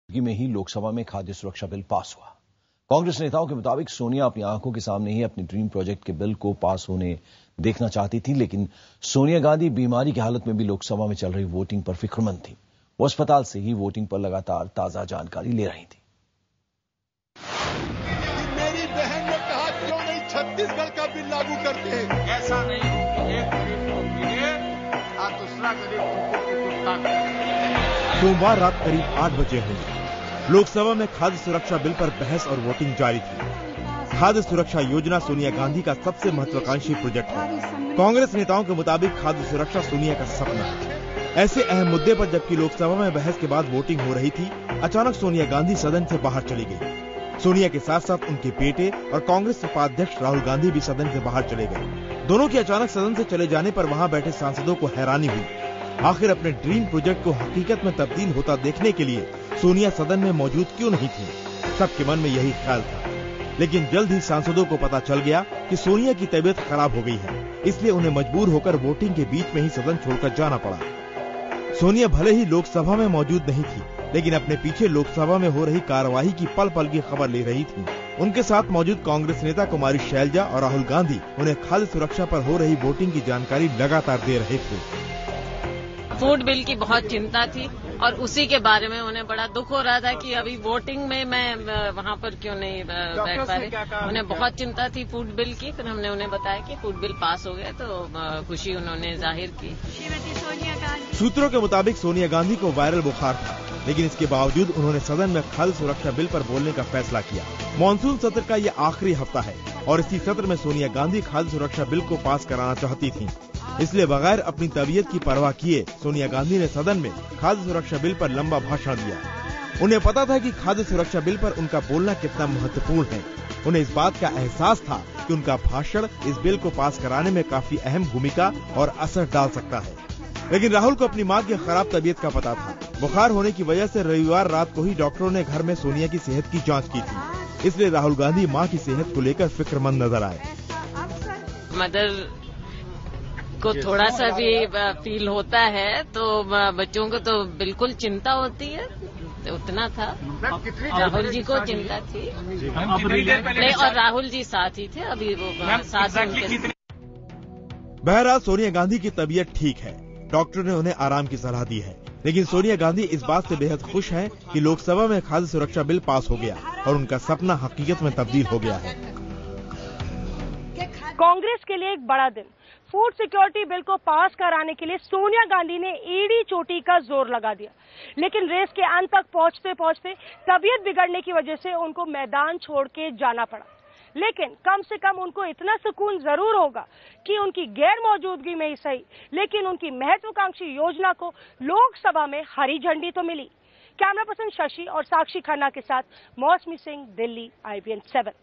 में ही लोकसभा में खाद्य सुरक्षा बिल पास हुआ। कांग्रेस नेताओं के मुताबिक सोनिया अपनी आंखों के सामने ही अपने ड्रीम प्रोजेक्ट के बिल को पास होने देखना चाहती थी, लेकिन सोनिया गांधी बीमारी की हालत में भी लोकसभा में चल रही वोटिंग पर फिक्रमंद थी। वो अस्पताल से ही वोटिंग पर लगातार ताजा जानकारी ले रही थी। मेरी बहन ने कहा क्यों नहीं छत्तीसगढ़ का बिल लागू करते हैं। ऐसा नहीं एक गरीब को मिले और दूसरा गरीब को कुत्ता करे। सोमवार रात करीब 8 बजे हुई। लोकसभा में खाद्य सुरक्षा बिल पर बहस और वोटिंग जारी थी। खाद्य सुरक्षा योजना सोनिया गांधी का सबसे महत्वाकांक्षी प्रोजेक्ट है। कांग्रेस नेताओं के मुताबिक खाद्य सुरक्षा सोनिया का सपना है। ऐसे अहम मुद्दे पर जबकि लोकसभा में बहस के बाद वोटिंग हो रही थी, अचानक सोनिया गांधी सदन से बाहर चली गई। सोनिया के साथ साथ उनके बेटे और कांग्रेस उपाध्यक्ष राहुल गांधी भी सदन से बाहर चले गए। दोनों के अचानक सदन से चले जाने पर वहां बैठे सांसदों को हैरानी हुई। आखिर अपने ड्रीम प्रोजेक्ट को हकीकत में तब्दील होता देखने के लिए सोनिया सदन में मौजूद क्यों नहीं थी? सबके मन में यही ख्याल था। लेकिन जल्द ही सांसदों को पता चल गया कि सोनिया की तबीयत खराब हो गई है, इसलिए उन्हें मजबूर होकर वोटिंग के बीच में ही सदन छोड़कर जाना पड़ा। सोनिया भले ही लोकसभा में मौजूद नहीं थी, लेकिन अपने पीछे लोकसभा में हो रही कार्यवाही की पल पल की खबर ले रही थी। उनके साथ मौजूद कांग्रेस नेता कुमारी शैलजा और राहुल गांधी उन्हें खाद्य सुरक्षा पर हो रही वोटिंग की जानकारी लगातार दे रहे थे। फूड बिल की बहुत चिंता थी और उसी के बारे में उन्हें बड़ा दुख हो रहा था कि अभी वोटिंग में मैं वहां पर क्यों नहीं बैठ पा रही। उन्हें बहुत चिंता थी फूड बिल की। फिर हमने उन्हें बताया कि फूड बिल पास हो गया तो खुशी उन्होंने जाहिर की। सूत्रों के मुताबिक सोनिया गांधी को वायरल बुखार था, लेकिन इसके बावजूद उन्होंने सदन में खाद्य सुरक्षा बिल पर बोलने का फैसला किया। मानसून सत्र का ये आखिरी हफ्ता है और इसी सत्र में सोनिया गांधी खाद्य सुरक्षा बिल को पास कराना चाहती थी। इसलिए बगैर अपनी तबीयत की परवाह किए सोनिया गांधी ने सदन में खाद्य सुरक्षा बिल पर लंबा भाषण दिया। उन्हें पता था कि खाद्य सुरक्षा बिल पर उनका बोलना कितना महत्वपूर्ण है। उन्हें इस बात का एहसास था कि उनका भाषण इस बिल को पास कराने में काफी अहम भूमिका और असर डाल सकता है। लेकिन राहुल को अपनी मां की खराब तबीयत का पता था। बुखार होने की वजह से रविवार रात को ही डॉक्टरों ने घर में सोनिया की सेहत की जाँच की थी। इसलिए राहुल गांधी मां की सेहत को लेकर फिक्रमंद नजर आए। मदर को थोड़ा सा भी फील होता है तो बच्चों को तो बिल्कुल चिंता होती है, तो उतना था। राहुल जी को चिंता थी नहीं, और राहुल जी साथ ही थे, अभी वो साथ ही। बहरहाल सोनिया गांधी की तबीयत ठीक है, डॉक्टर ने उन्हें आराम की सलाह दी है। लेकिन सोनिया गांधी इस बात से बेहद खुश हैं कि लोकसभा में खाद्य सुरक्षा बिल पास हो गया और उनका सपना हकीकत में तब्दील हो गया है। कांग्रेस के लिए एक बड़ा दिन। फूड सिक्योरिटी बिल को पास कराने के लिए सोनिया गांधी ने एड़ी चोटी का जोर लगा दिया, लेकिन रेस के अंत तक पहुंचते पहुंचते तबीयत बिगड़ने की वजह से उनको मैदान छोड़ के जाना पड़ा। लेकिन कम से कम उनको इतना सुकून जरूर होगा कि उनकी गैर मौजूदगी में ही सही, लेकिन उनकी महत्वाकांक्षी योजना को लोकसभा में हरी झंडी तो मिली। कैमरा पर्सन शशि और साक्षी खन्ना के साथ मौसमी सिंह, दिल्ली, IBN 7।